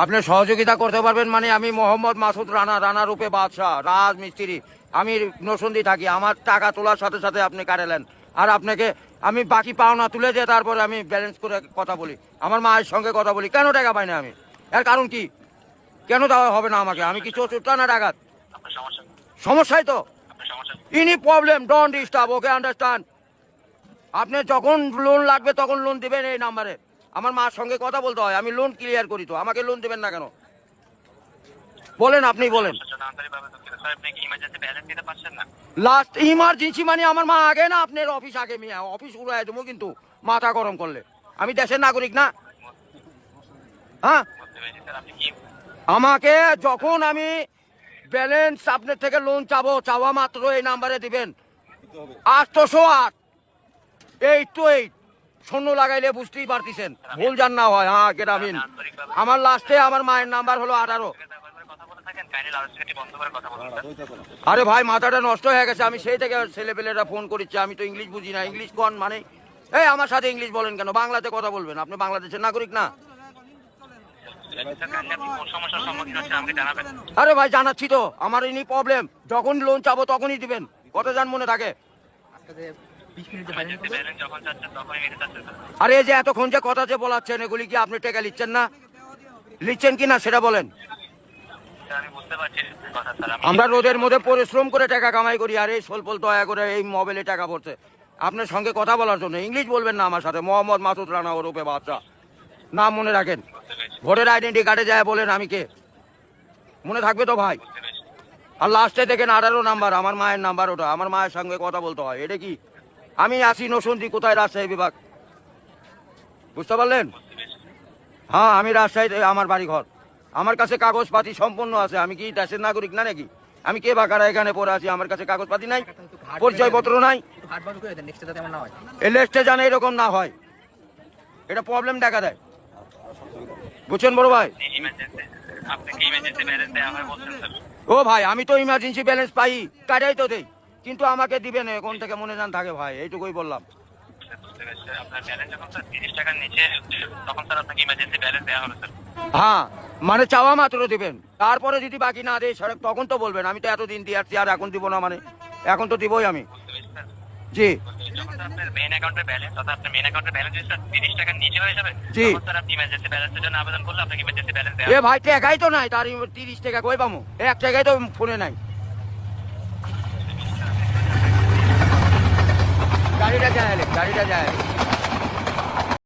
আপনি সহযোগিতা করতে পারবেন মানে আমি মোহাম্মদ মাসুদ রানা, রানা রূপে বাদশাহ, রাজমিস্ত্রি। আমি নরসিংদী থাকি। আমার টাকা তোলার সাথে সাথে আপনি কাটালেন, আর আপনাকে আমি বাকি পাওনা তুলে দিয়ে তারপরে আমি ব্যালেন্স করে কথা বলি, আমার মায়ের সঙ্গে কথা বলি। কেন টাকা পাই না আমি? এর কারণ কি? কেন দেওয়া হবে না আমাকে? আমি কি চোরটা না ডাকাত? সমস্যাই তো ইনি problem. Don't disturb, okay understand. আপনি যখন লোন লাগবে তখন লোন দিবেন এই নাম্বারে। আমার মার সঙ্গে কথা বলতে হয়, আমি লোন ক্লিয়ার করি। তো আমাকে লোন দেবেন না কেন বলেন? আপনি বলেন। লাস্ট ইমার্জেন্সি মানে আমার মা আগে না আপনার অফিস আগে? মিয়া অফিস উড়াই দেবো কিন্তু মাথা গরম করলে। আমি দেশের নাগরিক না? হ্যাঁ, আমাকে যখন আমি ব্যালেন্স আপনার থেকে লোন চাবো, চাওয়া মাত্র এই নাম্বারে দিবেন 808 828। শূন্য লাগাইলে বুঝতেই পারতেছেন, ভুল জান না হয়। হ্যাঁ গ্রামীণ। আমার লাস্টে আমার মায়ের নাম্বার হলো 18। আরে ভাই মাথাটা নষ্ট হয়ে গেছে। আমি সেই থেকে ছেলেপেলেরা ফোন করেছি, আমি তো ইংলিশ বুঝি না। ইংলিশ কোন মানে? এই আমার সাথে ইংলিশ বলেন কেন? বাংলাতে কথা বলবেন। আপনি বাংলাদেশের নাগরিক না? আরে ভাই জানাচ্ছি তো, আমার ইনি প্রবলেম। যখন লোন চাবো তখনই দিবেন। কত জান মনে থাকে? আরে এই যে এতক্ষণ যে কথা যে বলাচ্ছেন, এগুলি কি আপনি টাকা লিখছেন না? লিখছেন কি না সেটা বলেন। আমরা রোদের মধ্যে পরিশ্রম করে টাকা কামাই করি, আর এই সোলপল দয়া করে এই মোবাইলে টাকা পড়ছে আপনার সঙ্গে কথা বলার জন্য। ইংলিশ বলবেন না আমার সাথে। মোহাম্মদ মাসুদ রানা ওরূপে বাদশাহ, নাম মনে রাখেন। ভোটার আইডেন্টি কার্ডে যায় বলেন আমি কে, মনে থাকবে তো ভাই? আর লাস্টে দেখেন 18 নাম্বার, আমার মায়ের নাম্বার ওটা। আমার মায়ের সঙ্গে কথা বলতে হয়। এটা কি? আমি আসি নরসিংদী, কোথায়? রাজশাহী বিভাগ, বুঝতে পারলেন? হ্যাঁ আমি রাজশাহীতে, আমার বাড়ি ঘর। আমার কাছে কাগজপাতি সম্পূর্ণ আছে। আমি কি দেশের নাগরিক না নাকি? আমি কে বাকারা এখানে পড়ে আছি? আমার কাছে কাগজপাতি নাই, পরিচয়পত্র নাই। এই লিস্টে জানে এরকম না হয়, এটা প্রবলেম দেখা দেয়। বুঝছেন বড় ভাই? ও ভাই আমি তো ইমার্জেন্সি ব্যালেন্স পাই, কাটাই তো দেই, কিন্তু আমাকে দিবেন কোন থেকে মনে জান থাকে ভাই, এইটুকুই বললাম। হ্যাঁ মানে চাওয়া মাত্র দিবেন, তারপরে যদি বাকি না দেয় তখন তো বলবেন। আমি তো এতদিন দিয়ে আসছি, আর এখন দিব না মানে? এখন তো দিবই আমি। জি এ ভাই টাকাই তো নাই, তার 30 টাকা কই পাবো? 1 টাকাই তো ফোনে নাই। গাড়িটা যায়, গাড়িটা যায়।